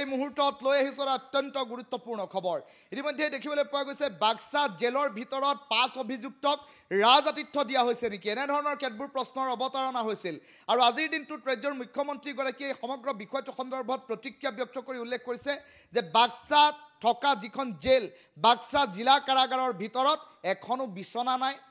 এই মুহূৰ্তত লৈ আহিছোঁ অত্যন্ত গুৰুত্বপূৰ্ণ খবৰ ইতিমধ্যে দেখিবলৈ পোৱা গৈছে বাক্সা জেলৰ ভিতৰত 5 অভিযুক্তক ৰাজআতিথ্য দিয়া হৈছে নেকি এনে ধৰণৰ কেতবোৰ প্ৰশ্নৰ অৱতাৰণা হৈছিল আৰু আজিৰ দিনটোত ৰাজ্যৰ মুখ্যমন্ত্ৰী গৰাকীয়ে সমগ্ৰ বিষয়টো সন্দৰ্ভত প্ৰতিক্ৰিয়া ব্যক্ত কৰি উল্লেখ কৰিছে যে বাক্সা থকা যিখন জেল বাক্সা জিলা কাৰাগাৰৰ ভিতৰত এখনো বিছনা নাই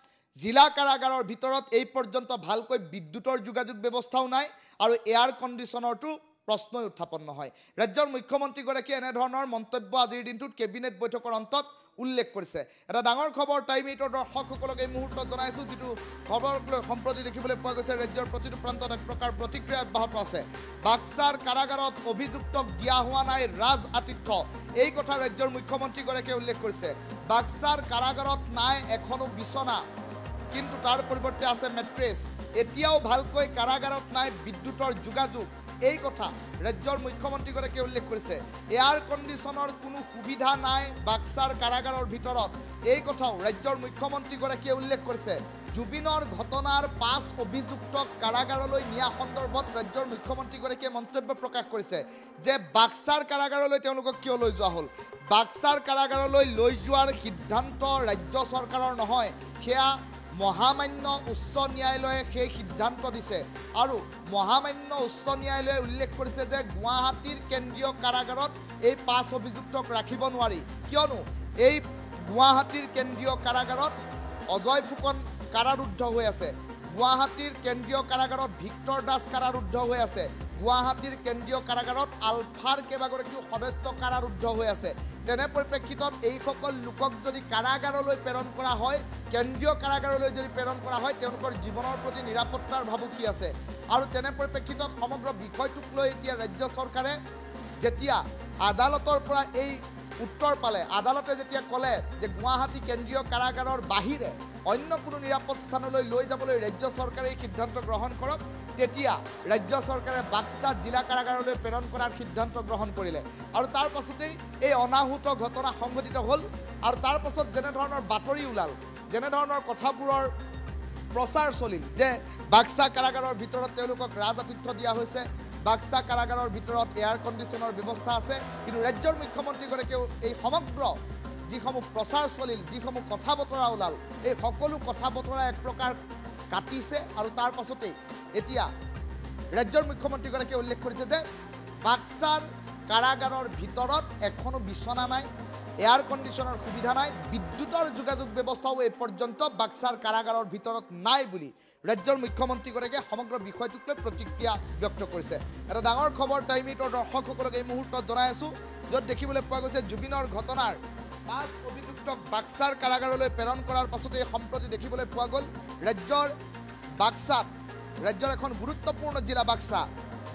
জিলা কাৰাগাৰৰ ভিতৰত এই পৰ্যন্ত ভালকৈ বিদ্যুতৰ যোগাযোগ ব্যৱস্থাও নাই আৰু এয়াৰ কণ্ডিশ্যনৰটো প্ৰশ্নই উত্থাপন নহয় ৰাজ্যৰ মুখ্যমন্ত্ৰী গৰাকীয়ে এনে ধৰণৰ মন্তব্য আজিৰ দিনটোত কেবিনেট বৈঠকৰ অন্তত উল্লেখ কৰিছে এটা ডাঙৰ খবৰ টাইম 8 দৰ্শকসকলক এই মুহূৰ্তত জনাইছো যেটো খবৰক লৈ সম্প্ৰতি দেখিবলৈ পোৱা গৈছে ৰাজ্যৰ প্ৰতিটো প্ৰান্তত এক প্ৰকাৰ প্ৰতিক্ৰিয়া অব্যাহত আছে বাক্সাৰ কাৰাগাৰত অভিযুক্তক দিয়া হোৱা নাই ৰাজ আতিথ্য এই কথা ৰাজ্যৰ মুখ্যমন্ত্ৰী গৰাকীয়ে উল্লেখ কৰিছে বাক্সাৰ কাৰাগাৰত নাই এখনো বিছনা কিন্তু তাৰ পৰিৱৰ্তে আছে মেট্ৰেছ এতিয়াও ভালকৈ কাৰাগাৰত নাই বিদ্যুতৰ যোগাযোগ এই কথা ৰাজ্যৰ মুখ্যমন্ত্ৰী গৰাকীয়ে উল্লেখ কৰিছে এয়াৰ কণ্ডিশ্যনৰ কোনো সুবিধা নাই বাক্সাৰ কাৰাগাৰৰ ভিতৰত এই কথাও ৰাজ্যৰ মুখ্যমন্ত্ৰী গৰাকীয়ে উল্লেখ কৰিছে জুবিনৰ ঘটনাৰ 5 অভিযুক্তক কাৰাগাৰলৈ নিয়া সন্দৰ্ভত ৰাজ্যৰ মুখ্যমন্ত্ৰী গৰাকীয়ে মন্তব্য প্ৰকাশ কৰিছে যে বাক্সাৰ কাৰাগাৰলৈ তেওঁলোকক কিয় লৈ যোৱা হ'ল বাক্সাৰ কাৰাগাৰলৈ লৈ যোৱাৰ সিদ্ধান্ত ৰাজ্য চৰকাৰৰ নহয় সেয়া মহামান্য উচ্চ ন্যায়ালয়ে সেই সিদ্ধান্ত দিছে আৰু মহামান্য উচ্চ ন্যায়ালয়ে উল্লেখ কৰিছে যে গুৱাহাটীৰ কেন্দ্ৰীয় কাৰাগাৰত এই 5 অভিযুক্তক ৰাখিব নোৱাৰি কিয়নো এই গুৱাহাটীৰ কেন্দ্ৰীয় কাৰাগাৰত অজয় ফুকন কাৰাৰুদ্ধ হৈ আছে গুৱাহাটীৰ কেন্দ্ৰীয় কাৰাগাৰত ভিক্টৰ দাস কাৰাৰুদ্ধ হৈ আছে গুৱাহাটীৰ কেন্দ্ৰীয় কাৰাগাৰত আলফাৰ কেইবাগৰাকীও সদস্য কাৰাৰুদ্ধ হৈ আছে তেনে পৰিপ্ৰেক্ষিতত এই সকল লোকক যদি কাৰাগাৰলৈ প্ৰেৰণ কৰা হয় কেন্দ্ৰীয় কাৰাগাৰলৈ যদি প্ৰেৰণ কৰা হয় তেওঁলোকৰ জীৱনৰ প্ৰতি নিৰাপত্তাৰ ভাবুকি আছে আৰু তেনে পৰিপ্ৰেক্ষিতত সমগ্ৰ বিষয়টোক লৈ এতিয়া ৰাজ্য চৰকাৰে যেতিয়া আদালতৰ পৰা এই উত্তৰ পালে আদালতে যেতিয়া ক'লে যে গুৱাহাটী কেন্দ্ৰীয় কাৰাগাৰৰ বাহিৰে অন্য কোনো নিৰাপদ স্থানলৈ লৈ যাবলৈ ৰাজ্য চৰকাৰে এই সিদ্ধান্ত গ্ৰহণ কৰক তেতিয়া ৰাজ্য চৰকাৰে বাক্সা জিলা কাৰাগাৰলৈ প্ৰেৰণ কৰাৰ সিদ্ধান্ত গ্ৰহণ কৰিলে আৰু তাৰ পাছতেই এই অনাহুত ঘটনা সংঘটিত হ'ল আৰু তাৰ পাছত যেনে ধৰণৰ বাতৰি ওলাল যেনে ধৰণৰ কথাবোৰৰ প্ৰচাৰ চলিল যে বাক্সা কাৰাগাৰৰ ভিতৰত তেওঁলোকক ৰাজআতিথ্য দিয়া হৈছে বাক্সা কাৰাগাৰৰ ভিতৰত এয়াৰ কণ্ডিশ্যনৰ ব্যৱস্থা আছে কিন্তু ৰাজ্যৰ মুখ্যমন্ত্ৰীগৰাকীয়েও এই সমগ্ৰ যিসমূহ প্ৰচাৰ চলিল যিসমূহ কথা বতৰা ওলাল এই সকলো কথা বতৰা এক প্ৰকাৰ কাটিছে আৰু তাৰ পাছতেই এতিয়া ৰাজ্যৰ মুখ্যমন্ত্ৰীগৰাকীয়ে উল্লেখ কৰিছে যে বাক্সাৰ কাৰাগাৰৰ ভিতৰত এখনো বিছনা নাই এয়াৰ কণ্ডিশ্যনৰ সুবিধা নাই বিদ্যুতৰ যোগাযোগ ব্যৱস্থাও এই পৰ্যন্ত বাক্সাৰ কাৰাগাৰৰ ভিতৰত নাই বুলি ৰাজ্যৰ মুখ্যমন্ত্ৰীগৰাকীয়ে সমগ্ৰ বিষয়টোক লৈ প্ৰতিক্ৰিয়া ব্যক্ত কৰিছে এটা ডাঙৰ খবৰ টাইম 8 দৰ্শকসকলক এই মুহূৰ্তত জনাই আছোঁ য'ত দেখিবলৈ পোৱা গৈছে জুবিনৰ ঘটনাৰ 5 অভিযুক্তক বাক্সাৰ কাৰাগাৰলৈ প্ৰেৰণ কৰাৰ পাছতে সম্প্ৰতি দেখিবলৈ পোৱা গ'ল ৰাজ্যৰ বাক্সাত ৰাজ্যৰ এখন গুৰুত্বপূৰ্ণ জিলা বাক্সা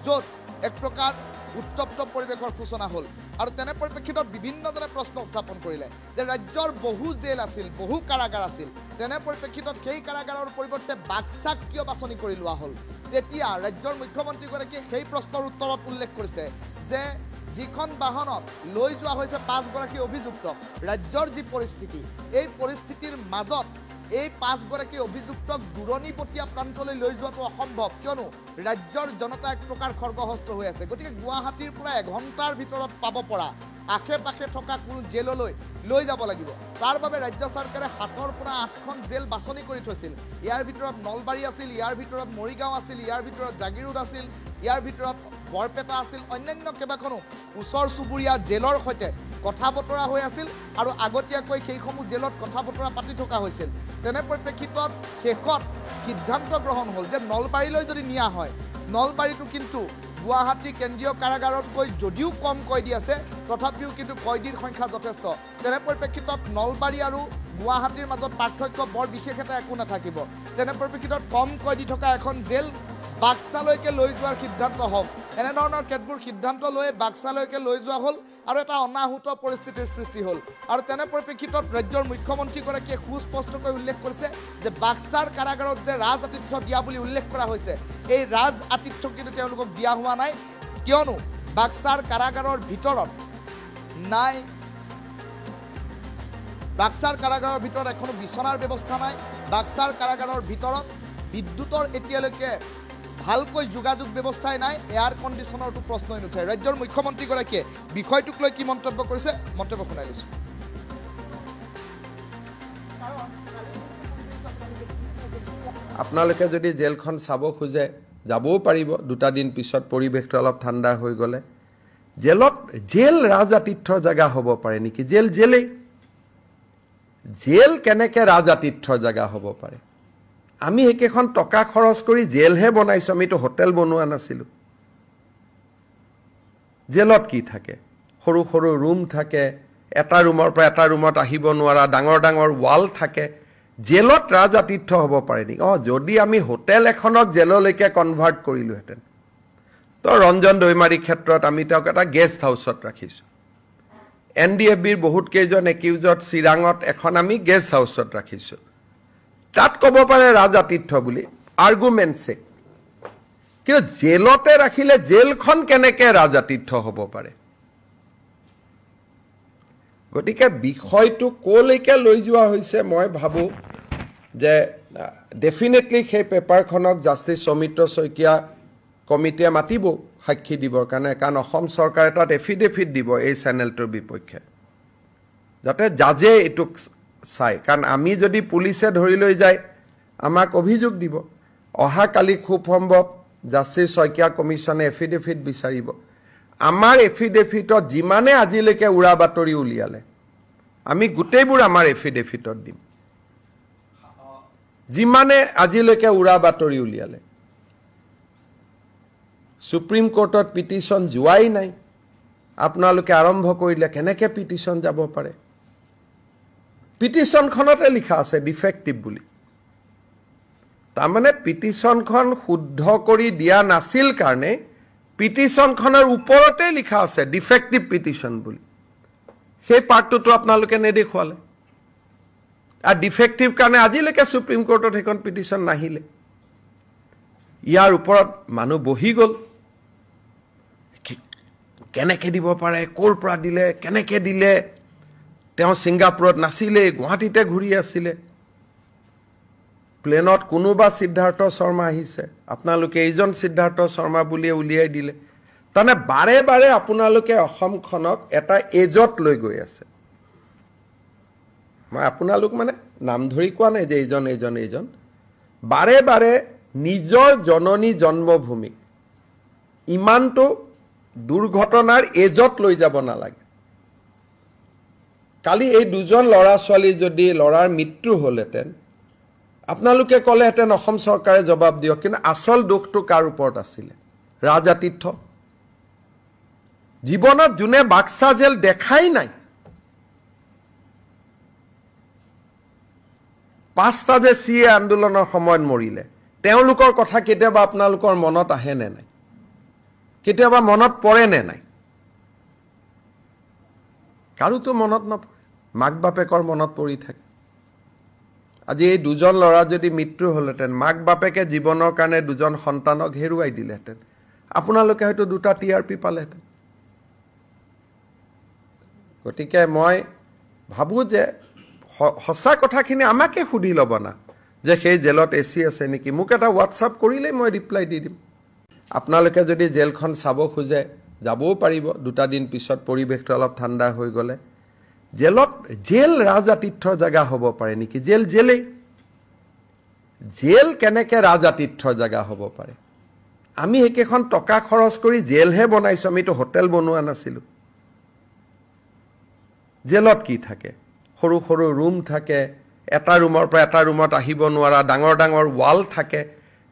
য'ত এক প্ৰকাৰ উত্তপ্ত পৰিৱেশৰ সূচনা হ'ল আৰু তেনে পৰিপ্ৰেক্ষিতত বিভিন্নজনে প্ৰশ্ন উত্থাপন কৰিলে যে ৰাজ্যৰ বহু জেল আছিল বহু কাৰাগাৰ আছিল তেনে পৰিপ্ৰেক্ষিতত সেই কাৰাগাৰৰ পৰিৱৰ্তে বাক্সাক কিয় বাছনি কৰি লোৱা হ'ল তেতিয়া ৰাজ্যৰ মুখ্যমন্ত্ৰীগৰাকীয়ে সেই প্ৰশ্নৰ উত্তৰত উল্লেখ কৰিছে যে যিখন বাহনত লৈ যোৱা হৈছে 5 গৰাকী অভিযুক্তক ৰাজ্যৰ যি পৰিস্থিতি এই পৰিস্থিতিৰ মাজত এই 5 গৰাকী অভিযুক্তক দূৰণিবতীয়া প্ৰান্তলৈ লৈ যোৱাটো অসম্ভৱ কিয়নো ৰাজ্যৰ জনতা এক প্ৰকাৰ খৰ্গহস্ত হৈ আছে গতিকে গুৱাহাটীৰ পৰা এঘণ্টাৰ ভিতৰত পাব পৰা আশে পাশে থকা কোনো জেললৈ লৈ যাব লাগিব তাৰ বাবে ৰাজ্য চৰকাৰে 7ৰ পৰা 8খন জেল বাছনি কৰি থৈছিল ইয়াৰ ভিতৰত নলবাৰী আছিল ইয়াৰ ভিতৰত মৰিগাঁও আছিল ইয়াৰ ভিতৰত জাগিৰোড আছিল ইয়াৰ ভিতৰত বৰপেটা আছিল অন্যান্য কেইবাখনো ওচৰ চুবুৰীয়া জেলৰ সৈতে কথা বতৰা হৈ আছিল আৰু আগতীয়াকৈ সেইসমূহ জেলত কথা বতৰা পাতি থকা হৈছিল তেনে পৰিপ্ৰেক্ষিতত শেষত সিদ্ধান্ত গ্ৰহণ হ'ল যে নলবাৰীলৈ যদি নিয়া হয় নলবাৰীটো কিন্তু গুৱাহাটী কেন্দ্ৰীয় কাৰাগাৰতকৈ যদিও কম কয়দী আছে তথাপিও কিন্তু কয়দীৰ সংখ্যা যথেষ্ট তেনে পৰিপ্ৰেক্ষিতত নলবাৰী আৰু গুৱাহাটীৰ মাজত পাৰ্থক্য বৰ বিশেষ এটা একো নাথাকিব তেনে পৰিপ্ৰেক্ষিতত কম কয়দী থকা এখন জেল বাক্সালৈকে লৈ যোৱাৰ সিদ্ধান্ত হওক এনেধৰণৰ কেতবোৰ সিদ্ধান্ত লৈ বাক্সালৈকে লৈ যোৱা হ'ল আৰু এটা অনাহুত পৰিস্থিতিৰ সৃষ্টি হ'ল আৰু তেনে পৰিপ্ৰেক্ষিতত ৰাজ্যৰ মুখ্যমন্ত্ৰীগৰাকীয়ে সুস্পষ্টকৈ উল্লেখ কৰিছে যে বাক্সাৰ কাৰাগাৰত যে ৰাজ আতিথ্য দিয়া বুলি উল্লেখ কৰা হৈছে এই ৰাজ আতিথ্য কিন্তু তেওঁলোকক দিয়া হোৱা নাই কিয়নো বাক্সাৰ কাৰাগাৰৰ ভিতৰত নাই বাক্সাৰ কাৰাগাৰৰ ভিতৰত এখনো বিছনাৰ ব্যৱস্থা নাই বাক্সাৰ কাৰাগাৰৰ ভিতৰত বিদ্যুতৰ এতিয়ালৈকে ভালকৈ যোগাযোগ ব্যৱস্থাই নাই এয়াৰ কণ্ডিশ্যনৰটো প্ৰশ্নই নুঠে ৰাজ্যৰ মুখ্যমন্ত্ৰীগৰাকীয়ে বিষয়টোক লৈ কি মন্তব্য কৰিছে মন্তব্য শুনাই লৈছোঁ আপোনালোকে যদি জেলখন চাব খোজে যাবও পাৰিব দুটা দিন পিছত পৰিৱেশটো অলপ ঠাণ্ডা হৈ গ'লে জেল ৰাজআতিথ্যৰ জেগা হ'ব পাৰে নেকি জেল কেনেকৈ ৰাজআতিথ্যৰ জেগা হ'ব পাৰে আমি একেখন টকা খৰচ কৰি জেলহে বনাইছোঁ আমিতো হোটেল বনোৱা নাছিলোঁ জেলত কি থাকে সৰু সৰু ৰুম থাকে এটা ৰুমৰ পৰা এটা ৰুমত আহিব নোৱাৰা ডাঙৰ ডাঙৰ ৱাল থাকে জেলত ৰাজআতিথ্য হ'ব পাৰে নেকি যদি আমি হোটেল এখনক জেললৈকে কনভাৰ্ট কৰিলোহেঁতেন তো ৰঞ্জন দৈমাৰী ক্ষেত্ৰত আমি তেওঁক এটা গেষ্ট হাউচত ৰাখিছোঁ NDFBৰ বহুত কেইজন একিউজত চিৰাঙত এখন আমি গেষ্ট হাউচত ৰাখিছোঁ তাত ক'ব পাৰে ৰাজআতিথ্য বুলি আৰ্গুমেণ্টছে কিন্তু জেলতে ৰাখিলে জেলখন কেনেকৈ ৰাজআতিথ্য হ'ব পাৰে গতিকে বিষয়টো ক'লৈকে লৈ যোৱা হৈছে মই ভাবোঁ যে ডেফিনেটলি সেই পেপাৰখনক জাষ্টিছ সৌমিত্ৰ শইকীয়া কমিটিয়ে মাতিব সাক্ষী দিবৰ কাৰণে কাৰণ অসম চৰকাৰে তাত এফিডেভিট দিব এই চেনেলটোৰ বিপক্ষে যাতে জাজে এইটোক চাই কাৰণ আমি যদি পুলিচে ধৰি লৈ যায় আমাক অভিযোগ দিব অহাকালি খুব সম্ভৱ জাষ্টিছ শইকীয়া কমিশ্যনে এফিডেভিট বিচাৰিব আমাৰ এফিডেভিটত যিমানে আজিলৈকে উৰা বাতৰি উলিয়ালে আমি গোটেইবোৰ আমাৰ এফিডেভিটত দিম যিমানে আজিলৈকে উৰা বাতৰি উলিয়ালে সুপ্ৰিম কোৰ্টত পিটিশ্যন যোৱাই নাই আপোনালোকে আৰম্ভ কৰিলে কেনেকৈ পিটিশ্যন যাব পাৰে পিটিশ্যনখনতে লিখা আছে ডিফেক্টিভ বুলি তাৰমানে পিটিশ্যনখন শুদ্ধ কৰি দিয়া নাছিল কাৰণে পিটিশ্যনখনৰ ওপৰতে লিখা আছে ডিফেক্টিভ পিটিশ্যন বুলি সেই পাৰ্টটো আপোনালোকে নেদেখুৱালে আৰু ডিফেক্টিভ কাৰণে আজিলৈকে সুপ্ৰিম কোৰ্টত সেইখন পিটিশ্যন নাহিলে ইয়াৰ ওপৰত মানুহ বহি গ'ল কেনেকৈ দিব পাৰে ক'ৰ পৰা দিলে কেনেকৈ দিলে তেওঁ ছিংগাপুৰত নাছিলে গুৱাহাটীতে ঘূৰি আছিলে প্লেনত কোনোবা সিদ্ধাৰ্থ শৰ্মা আহিছে আপোনালোকে এইজন সিদ্ধাৰ্থ শৰ্মা বুলিয়ে উলিয়াই দিলে তাৰমানে বাৰে বাৰে আপোনালোকে অসমখনক এটা এজত লৈ গৈ আছে মই আপোনালোক মানে নাম ধৰি কোৱা নাই যে এইজন বাৰে বাৰে নিজৰ জননী জন্মভূমিক ইমানটো দুৰ্ঘটনাৰ এজত লৈ যাব নালাগে কালি এই দুজন ল'ৰা ছোৱালী যদি ল'ৰাৰ মৃত্যু হ'লহেঁতেন আপোনালোকে ক'লেহেঁতেন অসম চৰকাৰে জবাব দিয়ক কিন্তু আচল দোষটো কাৰ ওপৰত আছিলে ৰাজআতিথ্য জীৱনত যোনে বাক্সা জেল দেখাই নাই পাঁচটা যে CA আন্দোলনৰ সময়ত মৰিলে তেওঁলোকৰ কথা কেতিয়াবা আপোনালোকৰ মনত আহে নে নাই কেতিয়াবা মনত পৰে নে নাই কাৰোতো মনত নপৰে মাক বাপেকৰ মনত পৰি থাকে আজি এই দুজন ল'ৰা যদি মৃত্যু হ'লহেঁতেন মাক বাপেকে জীৱনৰ কাৰণে দুজন সন্তানক হেৰুৱাই দিলেহেঁতেন আপোনালোকে হয়তো দুটা TRP পালেহেঁতেন গতিকে মই ভাবোঁ যে সঁচা কথাখিনি আমাকে সুধি ল'ব না যে সেই জেলত AC আছে নেকি মোক এটা হোৱাটছআপ কৰিলেই মই ৰিপ্লাই দি দিম আপোনালোকে যদি জেলখন চাব খোজে যাবও পাৰিব দুটা দিন পিছত পৰিৱেশটো অলপ ঠাণ্ডা হৈ গ'লে জেল ৰাজআতিথ্যৰ জেগা হ'ব পাৰে নেকি জেল কেনেকৈ ৰাজআতিথ্যৰ জেগা হ'ব পাৰে আমি একেখন টকা খৰচ কৰি জেলহে বনাইছোঁ আমিতো হোটেল বনোৱা নাছিলোঁ জেলত কি থাকে সৰু সৰু ৰুম থাকে এটা ৰুমৰ পৰা এটা ৰুমত আহিব নোৱাৰা ডাঙৰ ডাঙৰ ৱাল থাকে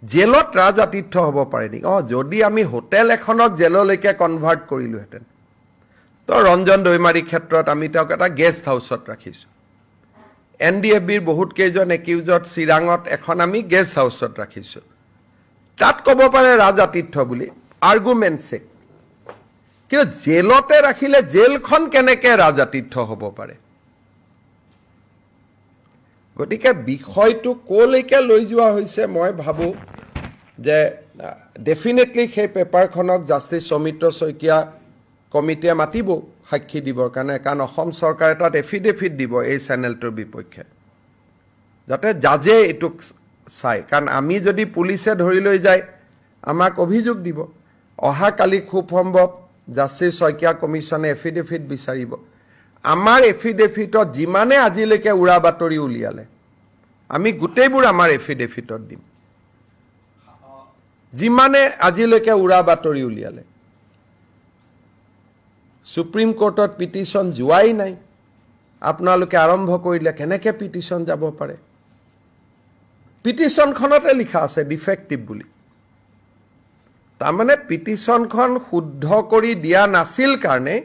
জেলত ৰাজআতিথ্য হ'ব পাৰে নেকি যদি আমি হোটেল এখনক জেললৈকে কনভাৰ্ট কৰিলোহেঁতেন তো ৰঞ্জন দৈমাৰী ক্ষেত্ৰত আমি তেওঁক এটা গেষ্ট হাউচত ৰাখিছোঁ NDFBৰ বহুত কেইজন একিউজত চিৰাঙত এখন আমি গেষ্ট হাউচত ৰাখিছোঁ তাত ক'ব পাৰে ৰাজআতিথ্য বুলি আৰ্গুমেণ্টছে কিন্তু জেলতে ৰাখিলে জেলখন কেনেকৈ ৰাজআতিথ্য হ'ব পাৰে গতিকে বিষয়টো ক'লৈকে লৈ যোৱা হৈছে মই ভাবোঁ যে ডেফিনেটলি সেই পেপাৰখনক জাষ্টিছ সৌমিত্ৰ শইকীয়া কমিটিয়ে মাতিব সাক্ষী দিবৰ কাৰণে কাৰণ অসম চৰকাৰে তাত এফিডেভিট দিব এই চেনেলটোৰ বিপক্ষে যাতে জাজে এইটোক চাই কাৰণ আমি যদি পুলিচে ধৰি লৈ যায় আমাক অভিযোগ দিব অহাকালি খুব সম্ভৱ জাষ্টিছ শইকীয়া কমিশ্যনে এফিডেভিট বিচাৰিব আমাৰ এফিডেভিটত যিমানে আজিলৈকে উৰা বাতৰি উলিয়ালে আমি গোটেইবোৰ আমাৰ এফিডেভিটত দিম যিমানে আজিলৈকে উৰা বাতৰি উলিয়ালে সুপ্ৰিম কোৰ্টত পিটিশ্যন যোৱাই নাই আপোনালোকে আৰম্ভ কৰিলে কেনেকৈ পিটিশ্যন যাব পাৰে পিটিশ্যনখনতে লিখা আছে ডিফেক্টিভ বুলি তাৰমানে পিটিশ্যনখন শুদ্ধ কৰি দিয়া নাছিল কাৰণে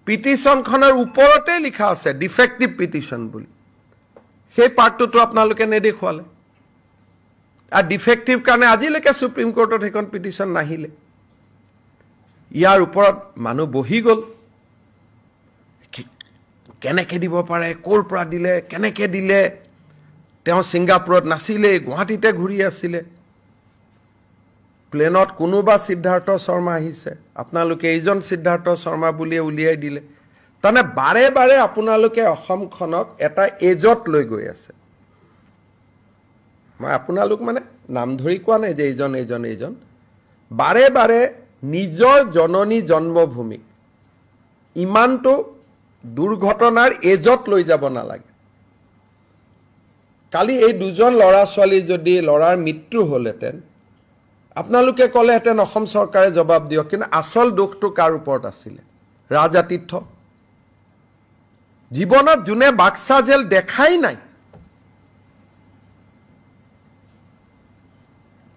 পিটিশ্যনখনৰ ওপৰতে লিখা আছে ডিফেক্টিভ পিটিশ্যন বুলি সেই পাৰ্টটো আপোনালোকে নেদেখুৱালে আৰু ডিফেক্টিভ কাৰণে আজিলৈকে সুপ্ৰিম কোৰ্টত সেইখন পিটিশ্যন নাহিলে ইয়াৰ ওপৰত মানুহ বহি গ'ল কেনেকৈ দিব পাৰে ক'ৰ পৰা দিলে কেনেকৈ দিলে তেওঁ ছিংগাপুৰত নাছিলে গুৱাহাটীতে ঘূৰি আছিলে প্লেনত কোনোবা সিদ্ধাৰ্থ শৰ্মা আহিছে আপোনালোকে এইজন সিদ্ধাৰ্থ শৰ্মা বুলিয়ে উলিয়াই দিলে তাৰমানে বাৰে বাৰে আপোনালোকে অসমখনক এটা এজত লৈ গৈ আছে মই আপোনালোক মানে নাম ধৰি কোৱা নাই যে এইজন বাৰে বাৰে নিজৰ জননী জন্মভূমিক ইমানটো দুৰ্ঘটনাৰ এজত লৈ যাব নালাগে কালি এই দুজন ল'ৰা ছোৱালী যদি ল'ৰাৰ মৃত্যু হ'লহেঁতেন আপোনালোকে ক'লেহেঁতেন অসম চৰকাৰে জবাব দিয়ক কিন্তু আচল দুখটো কাৰ ওপৰত আছিলে ৰাজাতীৰ্থ জীৱনত যোনে বাক্সা জেল দেখাই নাই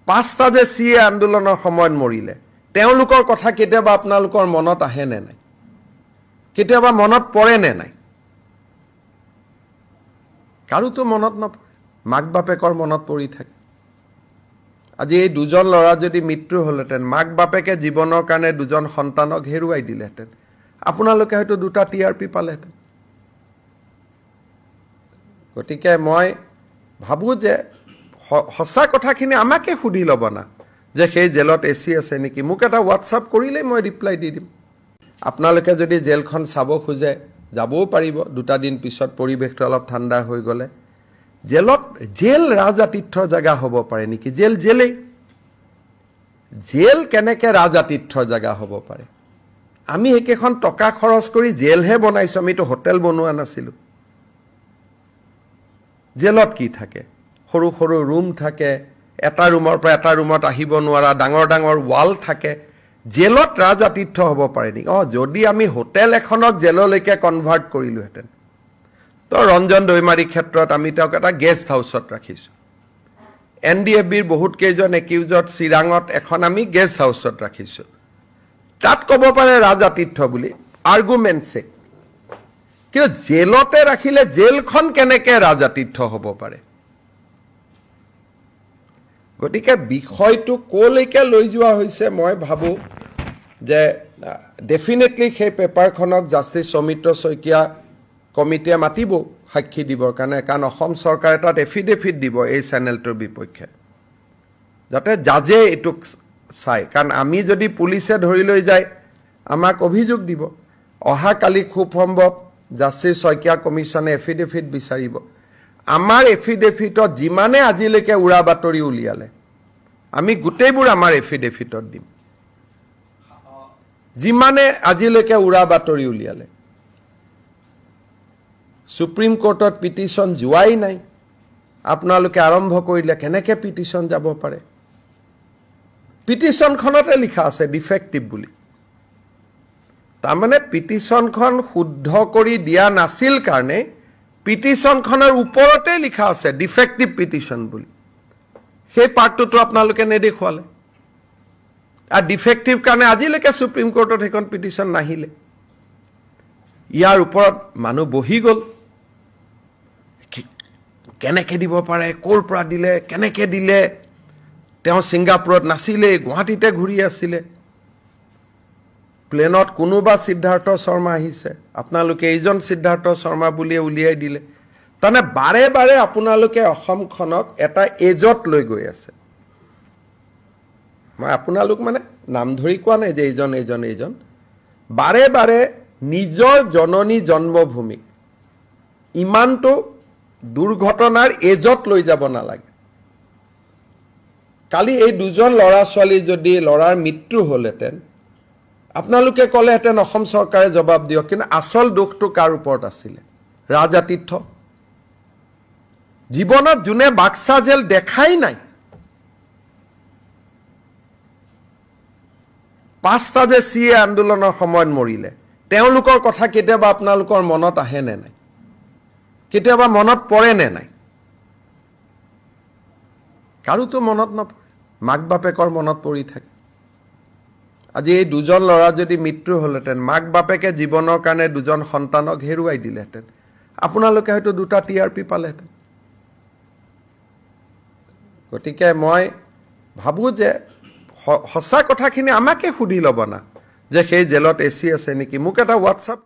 5টা যে CA আন্দোলনৰ সময়ত মৰিলে তেওঁলোকৰ কথা কেতিয়াবা আপোনালোকৰ মনত আহে নে নাই কেতিয়াবা মনত পৰে নে নাই কাৰোতো মনত নপৰে মাক বাপেকৰ মনত পৰি থাকে আজি এই দুজন ল'ৰা যদি মৃত্যু হ'লহেঁতেন মাক বাপেকে জীৱনৰ কাৰণে দুজন সন্তানক হেৰুৱাই দিলেহেঁতেন আপোনালোকে হয়তো 2টা TRP পালেহেঁতেন গতিকে মই ভাবোঁ যে সঁচা কথাখিনি আমাকে সুধি ল'ব না যে সেই জেলত AC আছে নেকি মোক এটা হোৱাটছআপ কৰিলেই মই ৰিপ্লাই দি দিম আপোনালোকে যদি জেলখন চাব খোজে যাবও পাৰিব 2টা দিন পিছত পৰিৱেশটো অলপ ঠাণ্ডা হৈ গ'লে জেলত জেল ৰাজাতীৰ্থৰ জেগা হ'ব পাৰে নেকি জেল কেনেকৈ ৰাজাতীৰ্থৰ জেগা হ'ব পাৰে আমি একেখন টকা খৰচ কৰি জেলহে বনাইছোঁ আমিতো হোটেল বনোৱা নাছিলোঁ জেলত কি থাকে সৰু সৰু ৰুম থাকে এটা ৰুমৰ পৰা এটা ৰুমত আহিব নোৱাৰা ডাঙৰ ডাঙৰ ৱাল থাকে জেলত ৰাজাতীৰ্থ হ'ব পাৰে নেকি যদি আমি হোটেল এখনক জেললৈকে কনভাৰ্ট কৰিলোহেঁতেন তো ৰঞ্জন দৈমাৰী ক্ষেত্ৰত আমি তেওঁক এটা গেষ্ট হাউচত ৰাখিছোঁ NDFBৰ বহুত কেইজন একিউজত চিৰাঙত এখন আমি গেষ্ট হাউচত ৰাখিছোঁ তাত ক'ব পাৰে ৰাজাতীৰ্থ বুলি আৰ্গুমেণ্টছে কিন্তু জেলতে ৰাখিলে জেলখন কেনেকৈ ৰাজাতীৰ্থ হ'ব পাৰে গতিকে বিষয়টো ক'লৈকে লৈ যোৱা হৈছে মই ভাবোঁ যে ডেফিনেটলি সেই পেপাৰখনক জাষ্টিছ সৌমিত্ৰ শইকীয়া কমিটিয়ে মাতিব সাক্ষী দিবৰ কাৰণে কাৰণ অসম চৰকাৰে তাত এফিডেভিট দিব এই চেনেলটোৰ বিপক্ষে যাতে জাজে এইটোক চাই কাৰণ আমি যদি পুলিচে ধৰি লৈ যায় আমাক অভিযোগ দিব অহাকালি খুব সম্ভৱ জাষ্টিছ শইকীয়া কমিশ্যনে এফিডেভিট বিচাৰিব আমাৰ এফিডেভিটত যিমানে আজিলৈকে উৰা বাতৰি উলিয়ালে আমি গোটেইবোৰ আমাৰ এফিডেভিটত দিম যিমানে আজিলৈকে উৰা বাতৰি উলিয়ালে সুপ্ৰিম কোৰ্টত পিটিশ্যন যোৱাই নাই আপোনালোকে আৰম্ভ কৰিলে কেনেকৈ পিটিশ্যন যাব পাৰে পিটিশ্যনখনতে লিখা আছে ডিফেক্টিভ বুলি তাৰমানে পিটিশ্যনখন শুদ্ধ কৰি দিয়া নাছিল কাৰণে পিটিশ্যনখনৰ ওপৰতে লিখা আছে ডিফেক্টিভ পিটিশ্যন বুলি সেই পাৰ্টটো আপোনালোকে নেদেখুৱালে আৰু ডিফেক্টিভ কাৰণে আজিলৈকে সুপ্ৰিম কোৰ্টত সেইখন পিটিশ্যন নাহিলে ইয়াৰ ওপৰত মানুহ বহি গ'ল কেনেকৈ দিব পাৰে ক'ৰ পৰা দিলে কেনেকৈ দিলে তেওঁ ছিংগাপুৰত নাছিলে গুৱাহাটীতে ঘূৰি আছিলে প্লেনত কোনোবা সিদ্ধাৰ্থ শৰ্মা আহিছে আপোনালোকে এইজন সিদ্ধাৰ্থ শৰ্মা বুলিয়ে উলিয়াই দিলে তাৰমানে বাৰে বাৰে আপোনালোকে অসমখনক এটা এজত লৈ গৈ আছে মই আপোনালোক মানে নাম ধৰি কোৱা নাই যে এইজন বাৰে বাৰে নিজৰ জননী জন্মভূমিক ইমানটো দুৰ্ঘটনাৰ এজত লৈ যাব নালাগে কালি এই দুজন ল'ৰা ছোৱালী যদি ল'ৰাৰ মৃত্যু হ'লহেঁতেন আপোনালোকে ক'লেহেঁতেন অসম চৰকাৰে জবাব দিয়ক, কিন্তু আচল দোষটো কাৰ ওপৰত আছিলে? ৰাজাতীৰ্থ। জীৱনত যোনে বাক্সা জেল দেখাই নাই, 5টা যে CA আন্দোলনৰ সময়ত মৰিলে, তেওঁলোকৰ কথা কেতিয়াবা আপোনালোকৰ মনত আহে নে নাই? কেতিয়াবা মনত পৰে নে নাই? কাৰোতো মনত নপৰে, মাক বাপেকৰ মনত পৰি থাকে। আজি এই দুজন ল'ৰা যদি মৃত্যু হ'লহেঁতেন, মাক বাপেকে জীৱনৰ কাৰণে দুজন সন্তানক হেৰুৱাই দিলেহেঁতেন, আপোনালোকে হয়তো 2টা TRP পালেহেঁতেন। গতিকে মই ভাবোঁ যে সঁচা কথাখিনি আমাকে সুধি ল'ব না যে সেই জেলত AC আছে নেকি। মোক এটা WhatsApp